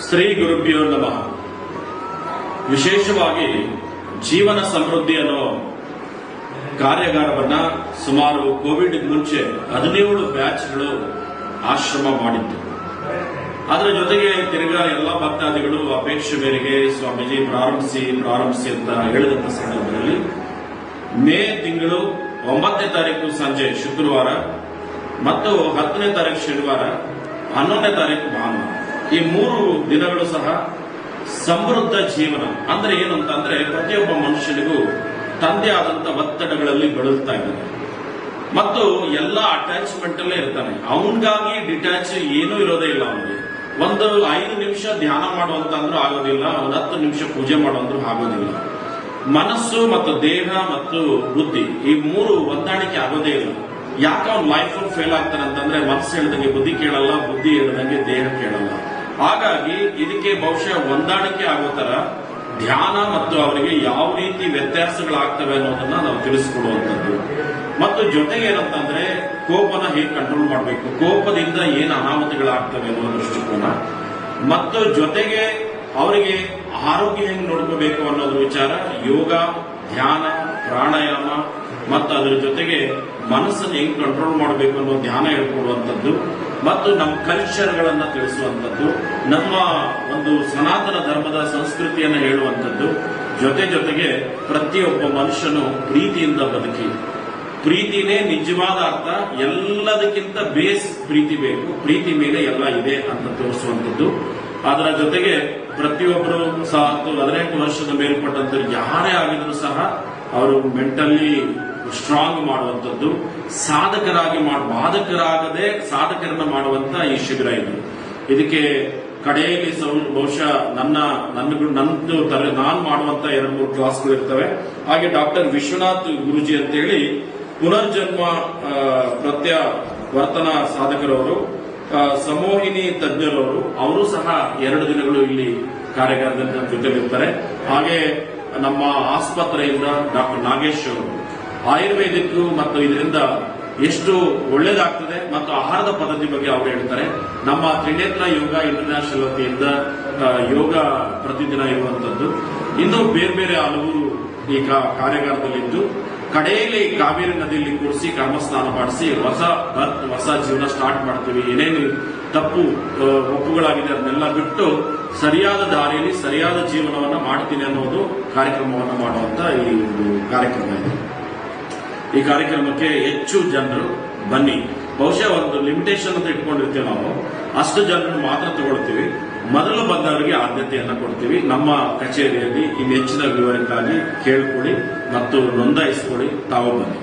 ಶ್ರೀ ಗುರುಭ್ಯೋ ನಮಃ. ವಿಶೇಷವಾಗಿ ಜೀವನ ಸಮೃದ್ಧಿ ಅನ್ನೋ ಕಾರ್ಯಾಗಾರವನ್ನ ಸುಮಾರು ಕೋವಿಡ್ ಮುಂಚೆ 17 ಬ್ಯಾಚ್ಗಳು ಆಶ್ರಮ ಮಾಡಿತ್ತು. ಅದರ ಜೊತೆಗೆ ತಿರುಗಾ ಎಲ್ಲ ಭಕ್ತಾದಿಗಳು ಅಪೇಕ್ಷೆ ಮೇರೆಗೆ ಸ್ವಾಮೀಜಿ ಪ್ರಾರಂಭಿಸಿ ಅಂತ ಹೇಳಿದಂತ ಸಂದರ್ಭದಲ್ಲಿ ಮೇ ತಿಂಗಳು 9ನೇ ತಾರೀಕು ಸಂಜೆ ಶುಕ್ರವಾರ ಮತ್ತು 10ನೇ ತಾರೀಕು ಶನಿವಾರ 11ನೇ ತಾರೀಕು ಭಾನುವಾರ ಈ 3 ದಿನಗಳು ಸಹ ಸಮೃದ್ಧ ಜೀವನ ಅಂದ್ರೆ ಏನು ಅಂತಂದ್ರೆ ಪ್ರತಿಯೊಬ್ಬ ಮನುಷ್ಯನಿಗೂ ತಂದೆ ಆದಂತ ಒತ್ತಡಗಳಲ್ಲಿ ಬಳಲ್ತಾ ಇದ್ದಾನೆ ಮತ್ತು ಎಲ್ಲ ಅಟ್ಯಾಚ್ಮೆಂಟ್ ಅಲ್ಲೇ ಇರ್ತಾನೆ. ಅವನಿಗಾಗಿ ಡಿಟ್ಯಾಚ್ ಏನೂ ಇರೋದೇ ಇಲ್ಲ. ಅವನಿಗೆ ಒಂದು 5 ನಿಮಿಷ ಧ್ಯಾನ ಮಾಡುವಂತಂದ್ರೂ ಆಗೋದಿಲ್ಲ, ಒಂದು 10 ನಿಮಿಷ ಪೂಜೆ ಮಾಡುವಂದ್ರೂ ಆಗೋದಿಲ್ಲ. ಮನಸ್ಸು ಮತ್ತು ದೇಹ ಮತ್ತು ಬುದ್ಧಿ ಈ 3 ಹೊಂದಾಣಿಕೆ ಆಗೋದೇ ಇಲ್ಲ. ಯಾಕೆ ಅವ್ನ ಲೈಫ್ ಫೇಲ್ ಆಗ್ತಾನೆ ಅಂತಂದ್ರೆ ಮನಸ್ಸು ಹೇಳಿದಂಗೆ ಬುದ್ಧಿ ಕೇಳಲ್ಲ, ಬುದ್ಧಿ ಹೇಳಿದಂಗೆ ದೇಹ ಕೇಳಲ್ಲ. ಹಾಗಾಗಿ ಇದಕ್ಕೆ ಬಹುಶಃ ಹೊಂದಾಣಿಕೆ ಆಗೋ ತರ ಧ್ಯಾನ ಮತ್ತು ಅವರಿಗೆ ಯಾವ ರೀತಿ ವ್ಯತ್ಯಾಸಗಳಾಗ್ತವೆ ಅನ್ನೋದನ್ನ ನಾವು ತಿಳಿಸ್ಕೊಡುವಂಥದ್ದು ಮತ್ತು ಜೊತೆಗೆ ಏನಂತಂದ್ರೆ ಕೋಪನ ಹೇಗೆ ಕಂಟ್ರೋಲ್ ಮಾಡಬೇಕು, ಕೋಪದಿಂದ ಏನು ಅನಾಹುತಗಳಾಗ್ತವೆ ಅನ್ನೋ ದೃಷ್ಟಿಕೋನ ಮತ್ತು ಜೊತೆಗೆ ಅವರಿಗೆ ಆರೋಗ್ಯ ಹೆಂಗ್ ನೋಡ್ಕೋಬೇಕು ಅನ್ನೋದ್ರ ವಿಚಾರ, ಯೋಗ, ಧ್ಯಾನ, ಪ್ರಾಣಾಯಾಮ ಮತ್ತು ಅದರ ಜೊತೆಗೆ ಮನಸ್ಸನ್ನು ಹೆಂಗ್ ಕಂಟ್ರೋಲ್ ಮಾಡಬೇಕು ಅನ್ನೋ ಧ್ಯಾನ ಹೇಳ್ಕೊಡುವಂಥದ್ದು ಮತ್ತು ನಮ್ಮ ಕಲ್ಚರ್ಗಳನ್ನ ತಿಳಿಸುವಂಥದ್ದು, ನಮ್ಮ ಒಂದು ಸನಾತನ ಧರ್ಮದ ಸಂಸ್ಕೃತಿಯನ್ನು ಹೇಳುವಂಥದ್ದು, ಜೊತೆಗೆ ಪ್ರತಿಯೊಬ್ಬ ಮನುಷ್ಯನು ಪ್ರೀತಿಯಿಂದ ಬದುಕಿ, ಪ್ರೀತಿನೇ ನಿಜವಾದ ಅರ್ಥ, ಎಲ್ಲದಕ್ಕಿಂತ ಬೇಸ್ ಪ್ರೀತಿ ಬೇಕು, ಪ್ರೀತಿ ಮೇಲೆ ಎಲ್ಲ ಇದೆ ಅಂತ ತೋರಿಸುವಂಥದ್ದು. ಅದರ ಜೊತೆಗೆ ಪ್ರತಿಯೊಬ್ಬರು ಸಹ 18 ವರ್ಷದ ಮೇಲ್ಪಟ್ಟಂತ ಯಾರೇ ಆಗಿದ್ರು ಸಹ ಅವರು ಮೆಂಟಲಿ ಸ್ಟ್ರಾಂಗ್ ಮಾಡುವಂಥದ್ದು, ಬಾಧಕರಾಗದೆ ಸಾಧಕರನ್ನ ಮಾಡುವಂತ ಈ ಶಿಬಿರ ಇದು. ಇದಕ್ಕೆ ಕಡೆಯಲ್ಲಿ ಬಹುಶಃ ನಾನು ಮಾಡುವಂತ 2-3 ಕ್ಲಾಸ್ಗಳು ಇರ್ತವೆ. ಹಾಗೆ ಡಾಕ್ಟರ್ ವಿಶ್ವನಾಥ್ ಗುರುಜಿ ಅಂತೇಳಿ ಪುನರ್ಜನ್ಮ ಪ್ರತ್ಯವರ್ತನ ಸಾಧಕರವರು, ಸಮೋಹಿನಿ ತಜ್ಞರವರು, ಅವರು ಸಹ 2 ದಿನಗಳು ಇಲ್ಲಿ ಕಾರ್ಯಾಗಾರದಲ್ಲಿ ಜೊತೆಲಿರ್ತಾರೆ. ಹಾಗೆ ನಮ್ಮ ಆಸ್ಪತ್ರೆಯಿಂದ ಡಾಕ್ಟರ್ ನಾಗೇಶ್ ಅವರು ಆಯುರ್ವೇದಿಕ್ ಮತ್ತು ಇದರಿಂದ ಎಷ್ಟು ಒಳ್ಳೇದಾಗ್ತದೆ ಮತ್ತು ಆಹಾರದ ಪದ್ಧತಿ ಬಗ್ಗೆ ಅವರು ಹೇಳ್ತಾರೆ. ನಮ್ಮ ತ್ರಿನೇತ್ರ ಯೋಗ ಇಂಟರ್ನ್ಯಾಷನಲ್ ವತಿಯಿಂದ ಯೋಗ ಪ್ರತಿದಿನ ಇರುವಂತದ್ದು. ಇನ್ನು ಬೇರೆ ಹಲವು ಈ ಕಾರ್ಯಾಗಾರದಲ್ಲಿದ್ದು ಕಡೆಯಲ್ಲಿ ಕಾವೇರಿ ನದಿಯಲ್ಲಿ ಕೂರಿಸಿ ಕರ್ಮಸ್ನಾನ ಮಾಡಿಸಿ ಹೊಸ ಜೀವನ ಸ್ಟಾರ್ಟ್ ಮಾಡ್ತೀವಿ. ಏನೇನು ತಪ್ಪು ಒಪ್ಪುಗಳಾಗಿದೆ ಅದನ್ನೆಲ್ಲ ಬಿಟ್ಟು ಸರಿಯಾದ ದಾರಿಯಲ್ಲಿ ಸರಿಯಾದ ಜೀವನವನ್ನ ಮಾಡ್ತೀನಿ ಅನ್ನೋದು ಕಾರ್ಯಕ್ರಮವನ್ನು ಮಾಡುವಂತ ಈ ಒಂದು ಕಾರ್ಯಕ್ರಮ ಇದೆ. ಈ ಕಾರ್ಯಕ್ರಮಕ್ಕೆ ಹೆಚ್ಚು ಜನರು ಬನ್ನಿ. ಬಹುಶಃ ಒಂದು ಲಿಮಿಟೇಷನ್ ಅಂತ ಇಟ್ಕೊಂಡಿರ್ತೀವಿ ನಾವು, ಅಷ್ಟು ಜನರನ್ನು ಮಾತ್ರ ತಗೊಳ್ತೀವಿ. ಮೊದಲು ಬಂದವರಿಗೆ ಆದ್ಯತೆಯನ್ನ ಕೊಡ್ತೀವಿ. ನಮ್ಮ ಕಚೇರಿಯಲ್ಲಿ ಇನ್ನು ಹೆಚ್ಚಿನ ವಿವರಕ್ಕಾಗಿ ಕೇಳ್ಕೊಳ್ಳಿ ಮತ್ತು ನೋಂದಾಯಿಸಿಕೊಳ್ಳಿ. ತಾವು ಬನ್ನಿ.